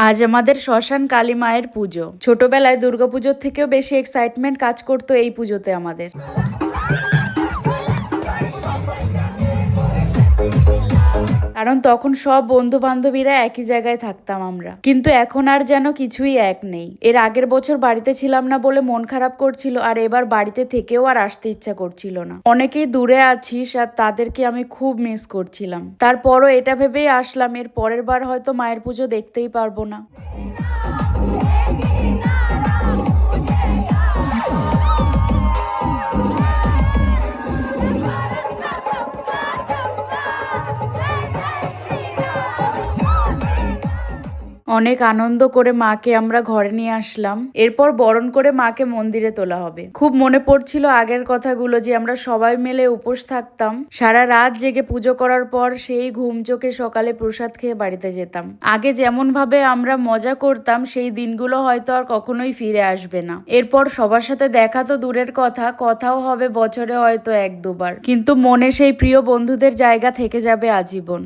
আজ আমাদের শ্মশান কালী মায়ের পুজো। ছোটবেলায় দুর্গাপুজোর থেকেও বেশি এক্সাইটমেন্ট কাজ করতো এই পুজোতে আমাদের। কারণ তখন সব বন্ধু বান্ধবীরা একই জায়গায় থাকতাম আমরা, কিন্তু এখন আর যেন কিছুই এক নেই। এর আগের বছর বাড়িতে ছিলাম না বলে মন খারাপ করছিল, আর এবার বাড়িতে থেকেও আর আসতে ইচ্ছা করছিল না। অনেকেই দূরে আছিস আর তাদেরকে আমি খুব মিস করছিলাম। তারপরও এটা ভেবেই আসলাম এর পরের বার হয়তো মায়ের পুজো দেখতেই পারবো না। অনেক আনন্দ করে মাকে আমরা ঘরে নিয়ে আসলাম। এরপর বরণ করে মাকে মন্দিরে তোলা হবে। খুব মনে পড়ছিল আগের কথাগুলো, যে আমরা সবাই মিলে উপোস থাকতাম, সারা রাত জেগে পুজো করার পর সেই ঘুম চোখে সকালে প্রসাদ খেয়ে বাড়িতে যেতাম। আগে যেমন ভাবে আমরা মজা করতাম সেই দিনগুলো হয়তো আর কখনোই ফিরে আসবে না। এরপর সবার সাথে দেখা তো দূরের কথা, কথাও হবে বছরে হয়তো এক দুবার, কিন্তু মনে সেই প্রিয় বন্ধুদের জায়গা থেকে যাবে আজীবন।